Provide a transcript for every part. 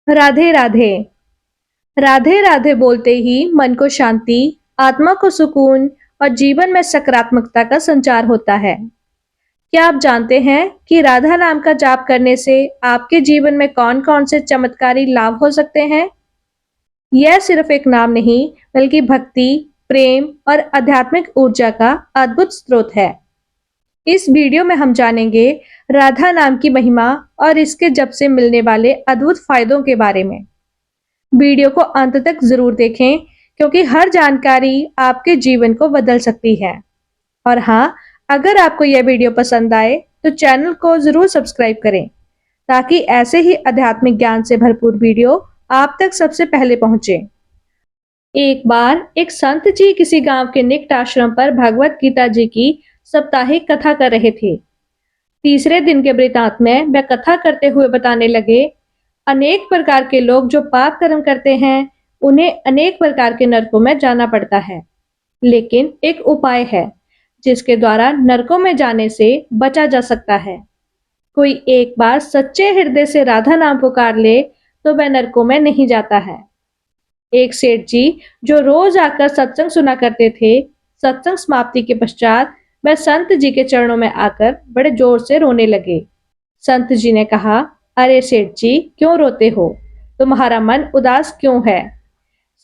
राधे राधे। राधे राधे बोलते ही मन को शांति, आत्मा को सुकून और जीवन में सकारात्मकता का संचार होता है। क्या आप जानते हैं कि राधा नाम का जाप करने से आपके जीवन में कौन-कौन से चमत्कारी लाभ हो सकते हैं? यह सिर्फ एक नाम नहीं, बल्कि भक्ति, प्रेम और आध्यात्मिक ऊर्जा का अद्भुत स्रोत है। इस वीडियो में हम जानेंगे राधा नाम की महिमा और इसके जप से मिलने वाले अद्भुत फायदों के बारे में। वीडियो को अंत तक जरूर देखें, क्योंकि हर जानकारी आपके जीवन को बदल सकती है। और हाँ, अगर आपको यह वीडियो पसंद आए तो चैनल को जरूर सब्सक्राइब करें, ताकि ऐसे ही आध्यात्मिक ज्ञान से भरपूर वीडियो आप तक सबसे पहले पहुंचे। एक बार एक संत जी किसी गांव के निकट आश्रम पर भगवत गीता जी की साप्ताहिक कथा कर रहे थे। तीसरे दिन के वृतांत में वह कथा करते हुए बताने लगे, अनेक प्रकार के लोग जो पाप कर्म करते हैं, उन्हें अनेक प्रकार के नरकों में जाना पड़ता है। लेकिन एक उपाय है, जिसके द्वारा नरकों में जाने से बचा जा सकता है। कोई एक बार सच्चे हृदय से राधा नाम पुकार ले तो वह नरकों में नहीं जाता है। एक सेठ जी जो रोज आकर सत्संग सुना करते थे, सत्संग समाप्ति के पश्चात वह संत जी के चरणों में आकर बड़े जोर से रोने लगे। संत जी ने कहा, अरे सेठ जी, क्यों रोते हो? तुम्हारा मन उदास क्यों है?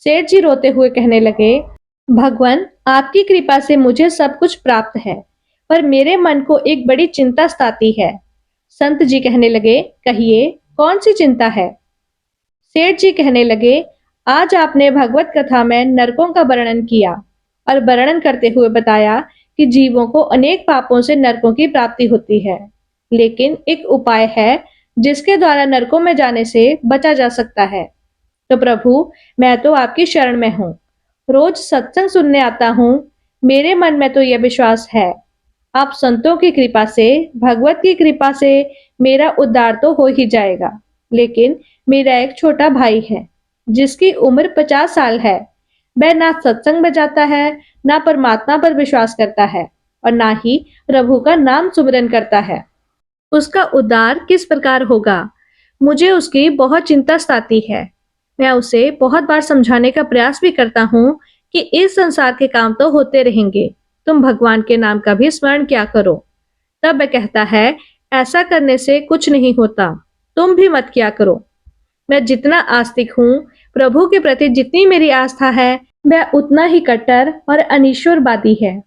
सेठ जी रोते हुए कहने लगे, भगवान, आपकी कृपा से मुझे सब कुछ प्राप्त है, पर मेरे मन को एक बड़ी चिंता सताती है। संत जी कहने लगे, कहिए, कौन सी चिंता है? सेठ जी कहने लगे, आज आपने भगवत कथा में नरकों का वर्णन किया और वर्णन करते हुए बताया कि जीवों को अनेक पापों से नरकों की प्राप्ति होती है, लेकिन एक उपाय है जिसके द्वारा नरकों में जाने से बचा जा सकता है। तो प्रभु, मैं तो आपकी शरण में हूँ। रोज सत्संग सुनने आता हूँ। मेरे मन में तो यह विश्वास है, आप संतों की कृपा से, भगवत की कृपा से मेरा उद्धार तो हो ही जाएगा। लेकिन मेरा एक छोटा भाई है, जिसकी उम्र 50 साल है। वह ना सत्संग में जाता है, ना परमात्मा पर विश्वास करता है और ना ही प्रभु का नाम सुमिरन करता है। उसका उद्धार किस प्रकार होगा? मुझे उसकी बहुत चिंता सताती है। मैं उसे बहुत बार समझाने का प्रयास भी करता हूँ कि इस संसार के काम तो होते रहेंगे, तुम भगवान के नाम का भी स्मरण क्या करो। तब वह कहता है, ऐसा करने से कुछ नहीं होता, तुम भी मत किया करो। मैं जितना आस्तिक हूँ, प्रभु के प्रति जितनी मेरी आस्था है, वह उतना ही कट्टर और अनीश्वरवादी है।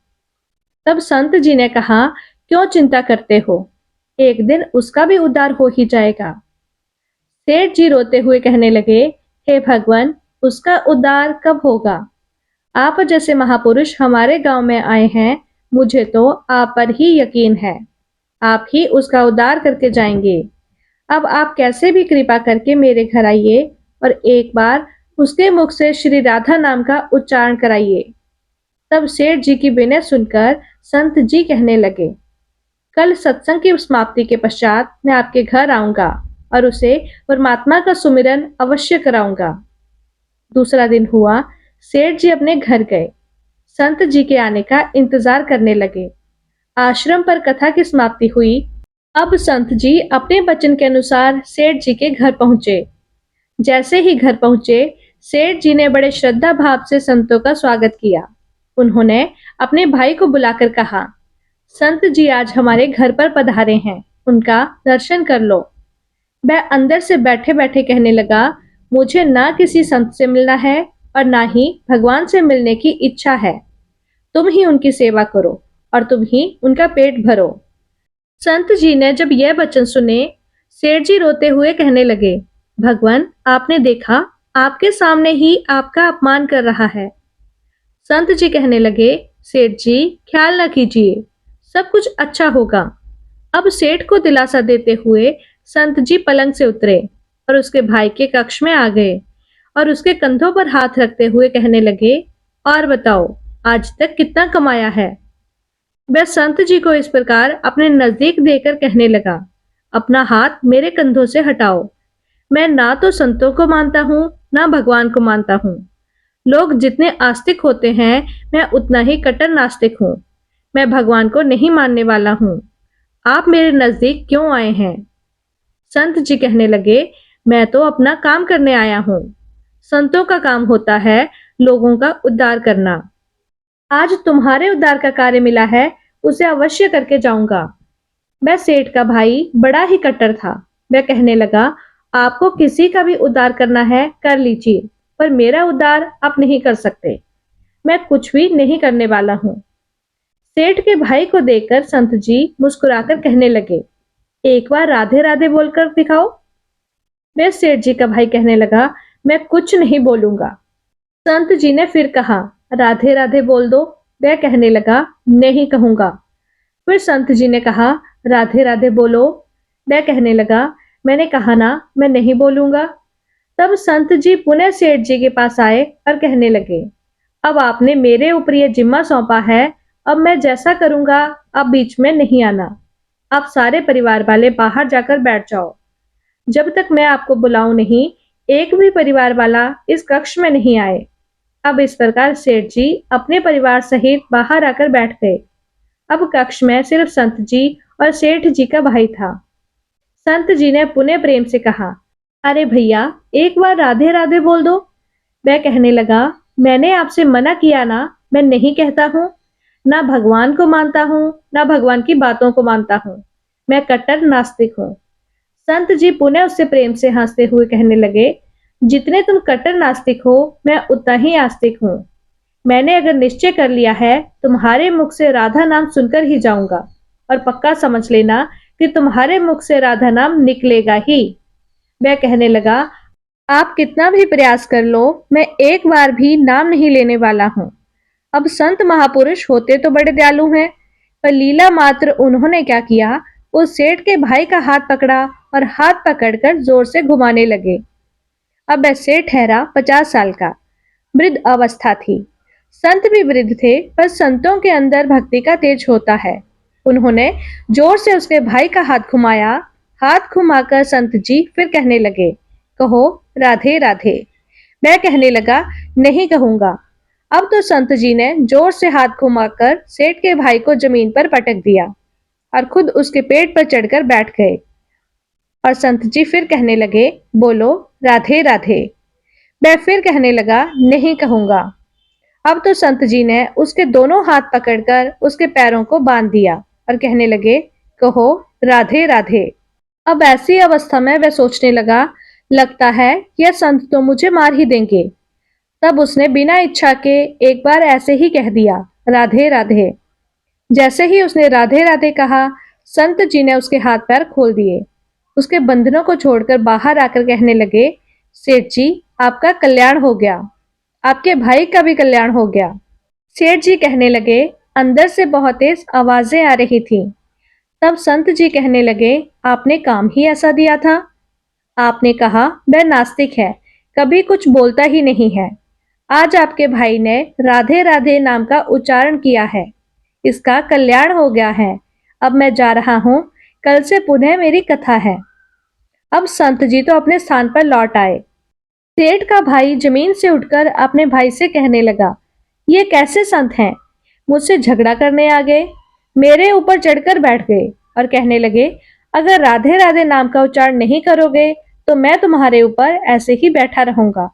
तब संत जी ने कहा, क्यों चिंता करते हो? एक दिन उसका भी उद्धार हो ही जाएगा। सेठ जी रोते हुए कहने लगे, हे भगवान, उसका उद्धार कब होगा? आप जैसे महापुरुष हमारे गांव में आए हैं, मुझे तो आप पर ही यकीन है। आप ही उसका उद्धार करके जाएंगे। अब आप कैसे भी कृपा करके मेरे घर आइए और एक बार उसके मुख से श्री राधा नाम का उच्चारण कराइए। तब सेठ जी की विनय सुनकर संत जी कहने लगे, कल सत्संग की समाप्ति के पश्चात मैं आपके घर आऊंगा और उसे परमात्मा का सुमिरन अवश्य कराऊंगा। दूसरा दिन हुआ, सेठ जी अपने घर गए। संत जी के आने का इंतजार करने लगे। आश्रम पर कथा की समाप्ति हुई। अब संत जी अपने वचन के अनुसार सेठ जी के घर पहुंचे। जैसे ही घर पहुंचे, सेठ जी ने बड़े श्रद्धा भाव से संतों का स्वागत किया। उन्होंने अपने भाई को बुलाकर कहा, संत जी आज हमारे घर पर पधारे हैं, उनका दर्शन कर लो। वह अंदर से बैठे बैठे कहने लगा, मुझे ना किसी संत से मिलना है और ना ही भगवान से मिलने की इच्छा है। तुम ही उनकी सेवा करो और तुम ही उनका पेट भरो। संत जी ने जब यह वचन सुने, सेठ जी रोते हुए कहने लगे, भगवान, आपने देखा, आपके सामने ही आपका अपमान कर रहा है। संत जी कहने लगे, सेठ जी, ख्याल न कीजिए, सब कुछ अच्छा होगा। अब सेठ को दिलासा देते हुए संत जी पलंग से उतरे और उसके भाई के कक्ष में आ गए और उसके कंधों पर हाथ रखते हुए कहने लगे, और बताओ, आज तक कितना कमाया है? वह संत जी को इस प्रकार अपने नजदीक देकर कहने लगा, अपना हाथ मेरे कंधों से हटाओ। मैं ना तो संतों को मानता हूँ, ना भगवान को मानता हूँ। लोग जितने आस्तिक होते हैं, मैं उतना ही कट्टर नास्तिक हूँ। मैं भगवान को नहीं मानने वाला हूँ। आप मेरे नजदीक क्यों आए हैं? संत जी कहने लगे, मैं तो अपना काम करने आया हूँ। संतों का काम होता है लोगों का उद्धार करना। आज तुम्हारे उद्धार का कार्य मिला है, उसे अवश्य करके जाऊंगा। वह सेठ का भाई बड़ा ही कट्टर था। वह कहने लगा, आपको किसी का भी उद्धार करना है कर लीजिए, पर मेरा उद्धार आप नहीं कर सकते। मैं कुछ भी नहीं करने वाला हूँ। सेठ के भाई को देखकर संत जी मुस्कुराकर कहने लगे, एक बार राधे राधे बोलकर दिखाओ। वे सेठ जी का भाई कहने लगा, मैं कुछ नहीं बोलूंगा। संत जी ने फिर कहा, राधे राधे बोल दो। वह कहने लगा, नहीं कहूंगा। फिर संत जी ने कहा, राधे राधे बोलो। वह कहने लगा, मैंने कहा ना, मैं नहीं बोलूंगा। तब संत जी पुनः सेठ जी के पास आए और कहने लगे, अब आपने मेरे ऊपर यह जिम्मा सौंपा है, अब मैं जैसा करूंगा आप बीच में नहीं आना। आप सारे परिवार वाले बाहर जाकर बैठ जाओ। जब तक मैं आपको बुलाऊं नहीं, एक भी परिवार वाला इस कक्ष में नहीं आए। अब इस प्रकार सेठ जी अपने परिवार सहित बाहर आकर बैठ गए। अब कक्ष में सिर्फ संत जी और सेठ जी का भाई था। संत जी ने पुनः प्रेम से कहा, अरे भैया, एक बार राधे राधे बोल दो। वह कहने लगा, मैंने आपसे मना किया ना, मैं नहीं कहता हूँ। ना भगवान को मानता हूँ, ना भगवान की बातों को मानता हूँ। मैं कट्टर नास्तिक हूँ। संत जी पुनः उससे प्रेम से हंसते हुए कहने लगे, जितने तुम कट्टर नास्तिक हो, मैं उतना ही आस्तिक हूँ। मैंने अगर निश्चय कर लिया है, तुम्हारे मुख से राधा नाम सुनकर ही जाऊंगा, और पक्का समझ लेना कि तुम्हारे मुख से राधा नाम निकलेगा ही। वह कहने लगा, आप कितना भी प्रयास कर लो, मैं एक बार भी नाम नहीं लेने वाला हूँ। अब संत महापुरुष होते तो बड़े दयालु हैं, पर लीला मात्र उन्होंने क्या किया, उस सेठ के भाई का हाथ पकड़ा और हाथ पकड़कर जोर से घुमाने लगे। अब वह सेठ ठहरा 50 साल का, वृद्ध अवस्था थी। संत भी वृद्ध थे, पर संतों के अंदर भक्ति का तेज होता है। उन्होंने जोर से उसके भाई का हाथ घुमाया। हाथ घुमाकर संत जी फिर कहने लगे, कहो राधे राधे। मैं कहने लगा, नहीं कहूंगा। अब तो संत जी ने जोर से हाथ घुमाकर सेठ के भाई को जमीन पर पटक दिया और खुद उसके पेट पर चढ़कर बैठ गए। और संत जी फिर कहने लगे, बोलो राधे राधे। मैं फिर कहने लगा, नहीं कहूंगा। अब तो संत जी ने उसके दोनों हाथ पकड़कर उसके पैरों को बांध दिया और कहने लगे, कहो राधे राधे। अब ऐसी अवस्था में वह सोचने लगा, लगता है यह संत तो मुझे मार ही देंगे। तब उसने बिना इच्छा के एक बार ऐसे ही कह दिया, राधे राधे। जैसे ही उसने राधे राधे कहा, संत जी ने उसके हाथ पैर खोल दिए। उसके बंधनों को छोड़कर बाहर आकर कहने लगे, सेठ जी, आपका कल्याण हो गया, आपके भाई का भी कल्याण हो गया। सेठ जी कहने लगे, अंदर से बहुत तेज आवाजें आ रही थी। तब संत जी कहने लगे, आपने काम ही ऐसा दिया था। आपने कहा वह नास्तिक है, कभी कुछ बोलता ही नहीं है। आज आपके भाई ने राधे राधे नाम का उच्चारण किया है, इसका कल्याण हो गया है। अब मैं जा रहा हूँ, कल से पुनः मेरी कथा है। अब संत जी तो अपने स्थान पर लौट आए। सेठ का भाई जमीन से उठकर अपने भाई से कहने लगा, ये कैसे संत हैं, मुझसे झगड़ा करने आ गए, मेरे ऊपर चढ़कर बैठ गए और कहने लगे, अगर राधे राधे नाम का उच्चारण नहीं करोगे तो मैं तुम्हारे ऊपर ऐसे ही बैठा रहूंगा।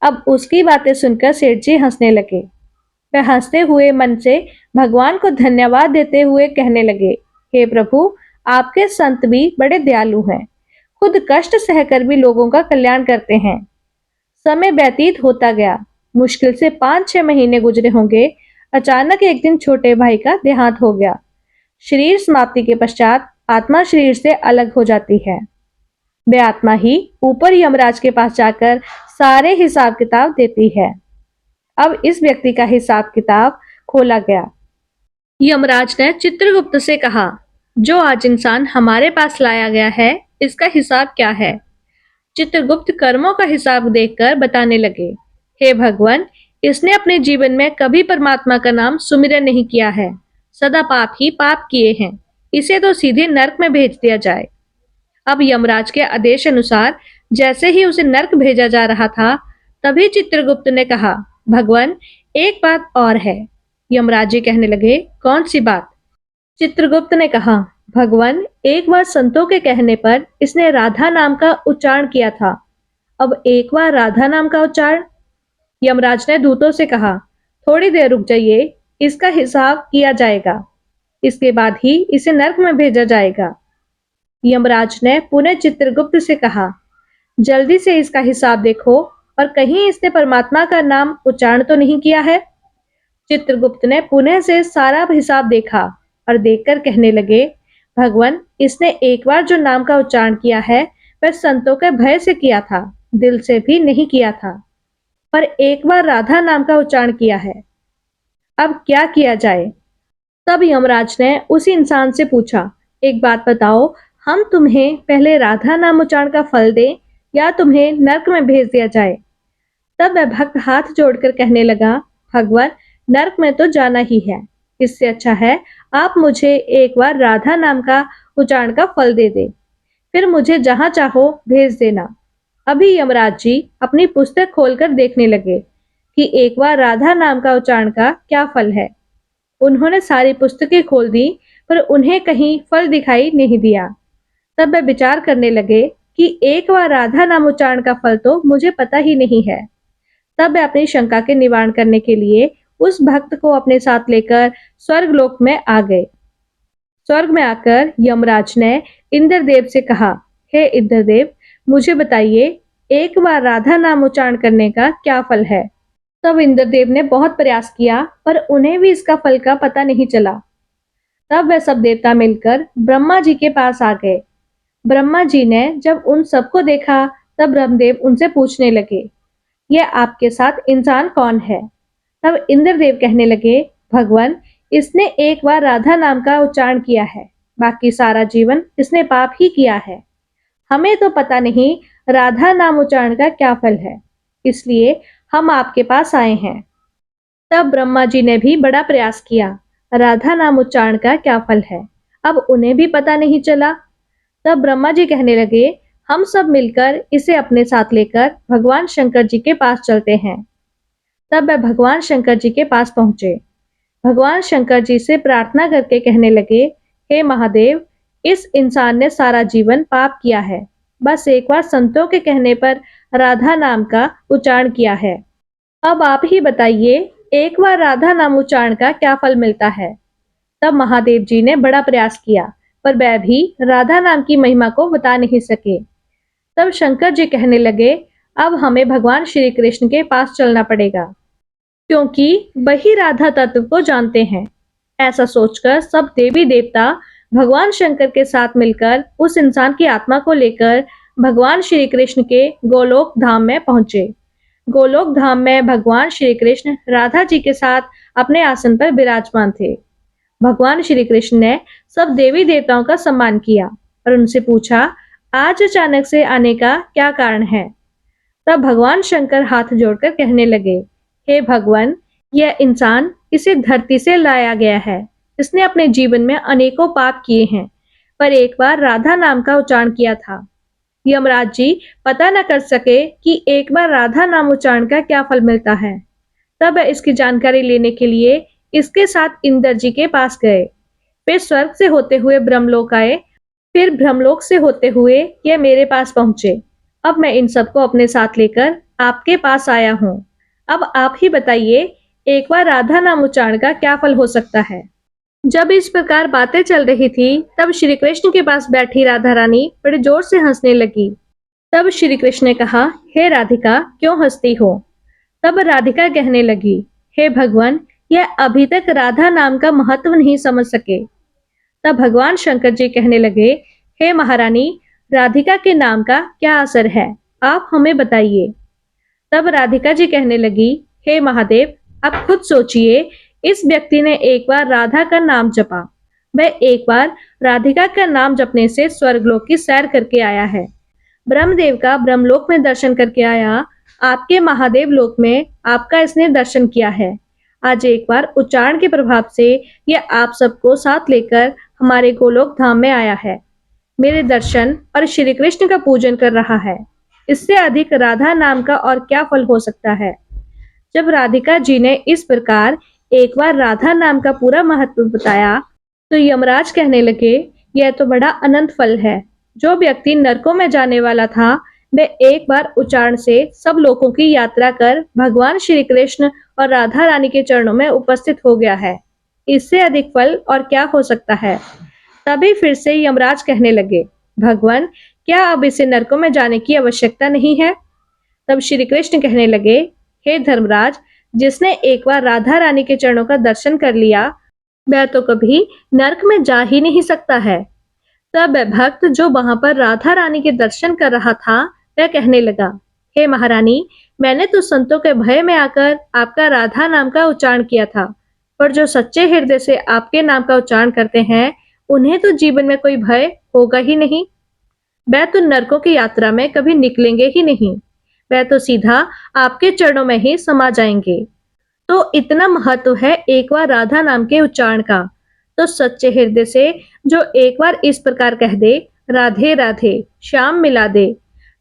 अब उसकी बातें सुनकर सेठ जी हंसने लगे। वह हंसते हुए मन से भगवान को धन्यवाद देते हुए कहने लगे, हे प्रभु, आपके संत भी बड़े दयालु हैं, खुद कष्ट सहकर भी लोगों का कल्याण करते हैं। समय व्यतीत होता गया। मुश्किल से 5-6 महीने गुजरे होंगे। अचानक एक दिन छोटे भाई का देहांत हो गया। शरीर समाप्ति के पश्चात आत्मा शरीर से अलग हो जाती है। वह आत्मा ही ऊपर यमराज के पास जाकर सारे हिसाब किताब देती है। अब इस व्यक्ति का हिसाब किताब खोला गया। यमराज ने चित्रगुप्त से कहा, जो आज इंसान हमारे पास लाया गया है, इसका हिसाब क्या है? चित्रगुप्त कर्मों का हिसाब देखकर बताने लगे, हे भगवान, इसने अपने जीवन में कभी परमात्मा का नाम सुमिरन नहीं किया है, सदा पाप ही पाप किए हैं, इसे तो सीधे नरक में भेज दिया जाए। अब यमराज के आदेश अनुसार जैसे ही उसे नरक भेजा जा रहा था, तभी चित्रगुप्त ने कहा, भगवान, एक बात और है। यमराज जी कहने लगे, कौन सी बात? चित्रगुप्त ने कहा, भगवान, एक बार संतों के कहने पर इसने राधा नाम का उच्चारण किया था। अब एक बार राधा नाम का उच्चारण। यमराज ने दूतों से कहा, थोड़ी देर रुक जाइए, इसका हिसाब किया जाएगा। इसके बाद ही इसे नरक में भेजा जाएगा। यमराज ने पुनः चित्रगुप्त से कहा, जल्दी से इसका हिसाब देखो और कहीं इसने परमात्मा का नाम उच्चारण तो नहीं किया है। चित्रगुप्त ने पुनः से सारा हिसाब देखा और देखकर कहने लगे, भगवान, इसने एक बार जो नाम का उच्चारण किया है वह संतों के भय से किया था, दिल से भी नहीं किया था। पर एक बार राधा नाम का उच्चारण किया है। अब क्या किया जाए? तब यमराज ने उसी इंसान से पूछा, एक बात बताओ, हम तुम्हें पहले राधा नाम उच्चारण का फल दें या तुम्हें नरक में भेज दिया जाए? तब वह भक्त हाथ जोड़कर कहने लगा, भगवान, नरक में तो जाना ही है। इससे अच्छा है आप मुझे एक बार राधा नाम का उच्चारण का फल दे दे, फिर मुझे जहां चाहो भेज देना। अभी यमराज जी अपनी पुस्तक खोलकर देखने लगे कि एक बार राधा नाम का उच्चारण का क्या फल है। उन्होंने सारी पुस्तकें खोल दी, पर उन्हें कहीं फल दिखाई नहीं दिया। तब वे विचार करने लगे कि एक बार राधा नाम उच्चारण का फल तो मुझे पता ही नहीं है। तब वे अपनी शंका के निवारण करने के लिए उस भक्त को अपने साथ लेकर स्वर्गलोक में आ गए। स्वर्ग में आकर यमराज ने इंद्रदेव से कहा, हे इंद्रदेव, मुझे बताइए, एक बार राधा नाम उच्चारण करने का क्या फल है? तब इंद्रदेव ने बहुत प्रयास किया, पर उन्हें भी इसका फल का पता नहीं चला। तब वह सब देवता मिलकर ब्रह्मा जी के पास आ गए। ब्रह्मा जी ने जब उन सबको देखा, तब ब्रह्मदेव उनसे पूछने लगे, यह आपके साथ इंसान कौन है? तब इंद्रदेव कहने लगे, भगवान, इसने एक बार राधा नाम का उच्चारण किया है, बाकी सारा जीवन इसने पाप ही किया है। हमें तो पता नहीं राधा नाम उच्चारण का क्या फल है, इसलिए हम आपके पास आए हैं। तब ब्रह्मा जी ने भी बड़ा प्रयास किया, राधा नाम उच्चारण का क्या फल है, अब उन्हें भी पता नहीं चला। तब ब्रह्मा जी कहने लगे, हम सब मिलकर इसे अपने साथ लेकर भगवान शंकर जी के पास चलते हैं। तब वह भगवान शंकर जी के पास पहुंचे। भगवान शंकर जी से प्रार्थना करके कहने लगे, हे महादेव, इस इंसान ने सारा जीवन पाप किया है, बस एक बार संतों के कहने पर राधा नाम का उच्चारण किया है। अब आप ही बताइए, एक बार राधा नाम उच्चारण का क्या फल मिलता है? तब महादेव जी ने बड़ा प्रयास किया, पर वह भी राधा नाम की महिमा को बता नहीं सके। तब शंकर जी कहने लगे, अब हमें भगवान श्री कृष्ण के पास चलना पड़ेगा, क्योंकि वही राधा तत्व को जानते हैं। ऐसा सोचकर सब देवी देवता भगवान शंकर के साथ मिलकर उस इंसान की आत्मा को लेकर भगवान श्री कृष्ण के गोलोक धाम में पहुंचे। गोलोक धाम में भगवान श्री कृष्ण राधा जी के साथ अपने आसन पर विराजमान थे। भगवान श्री कृष्ण ने सब देवी देवताओं का सम्मान किया और उनसे पूछा, आज अचानक से आने का क्या कारण है? तब भगवान शंकर हाथ जोड़कर कहने लगे, हे भगवान, यह इंसान इसे धरती से लाया गया है। इसने अपने जीवन में अनेकों पाप किए हैं, पर एक बार राधा नाम का उच्चारण किया था। यमराज जी पता न कर सके कि एक बार राधा नाम उच्चारण का क्या फल मिलता है। तब वह इसकी जानकारी लेने के लिए इसके साथ इंद्र जी के पास गए। वे स्वर्ग से होते हुए ब्रह्मलोक आए, फिर ब्रह्मलोक से होते हुए ये मेरे पास पहुंचे। अब मैं इन सबको अपने साथ लेकर आपके पास आया हूँ। अब आप ही बताइए, एक बार राधा नाम उच्चारण का क्या फल हो सकता है? जब इस प्रकार बातें चल रही थी, तब श्री कृष्ण के पास बैठी राधा रानी बड़े जोर से हंसने लगी। तब श्री कृष्ण ने कहा, हे राधिका, क्यों हंसती हो? तब राधिका कहने लगी, हे भगवान, यह अभी तक राधा नाम का महत्व नहीं समझ सके। तब भगवान शंकर जी कहने लगे, हे महारानी, राधिका के नाम का क्या असर है, आप हमें बताइए। तब राधिका जी कहने लगी, हे महादेव, आप खुद सोचिए, इस व्यक्ति ने एक बार राधा का नाम जपा। वह एक बार राधिका का नाम जपने से स्वर्गलोक की सैर करके आया है। ब्रह्मदेव का ब्रह्मलोक में दर्शन करके आया। आपके महादेव लोक में आपका इसने दर्शन किया है। आज एक बार उच्चारण के प्रभाव से यह आप सबको साथ लेकर हमारे गोलोक धाम में आया है। मेरे दर्शन और श्री कृष्ण का पूजन कर रहा है। इससे अधिक राधा नाम का और क्या फल हो सकता है? जब राधिका जी ने इस प्रकार एक बार राधा नाम का पूरा महत्व बताया, तो यमराज कहने लगे, यह तो बड़ा अनंत फल है। जो व्यक्ति नरकों में जाने वाला था, वह एक बार उच्चारण से सब लोगों की यात्रा कर भगवान श्री कृष्ण और राधा रानी के चरणों में उपस्थित हो गया है। इससे अधिक फल और क्या हो सकता है। तभी फिर से यमराज कहने लगे, भगवान, क्या अब इसे नरकों में जाने की आवश्यकता नहीं है। तब श्री कृष्ण कहने लगे, हे धर्मराज, जिसने एक बार राधा रानी के चरणों का दर्शन कर लिया, वह तो कभी नरक में जा ही नहीं सकता है। तब वह भक्त जो वहां पर राधा रानी के दर्शन कर रहा था, वह कहने लगा, हे महारानी, मैंने तो संतों के भय में आकर आपका राधा नाम का उच्चारण किया था, पर जो सच्चे हृदय से आपके नाम का उच्चारण करते हैं, उन्हें तो जीवन में कोई भय होगा ही नहीं। वह तो नरकों की यात्रा में कभी निकलेंगे ही नहीं। वह तो सीधा आपके चरणों में ही समा जाएंगे। तो इतना महत्व है एक बार राधा नाम के उच्चारण का। तो सच्चे हृदय से जो एक बार इस प्रकार कह दे, राधे राधे श्याम मिला दे,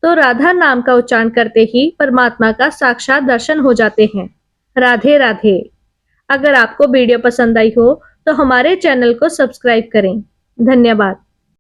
तो राधा नाम का उच्चारण करते ही परमात्मा का साक्षात दर्शन हो जाते हैं। राधे राधे। अगर आपको वीडियो पसंद आई हो तो हमारे चैनल को सब्सक्राइब करें। धन्यवाद।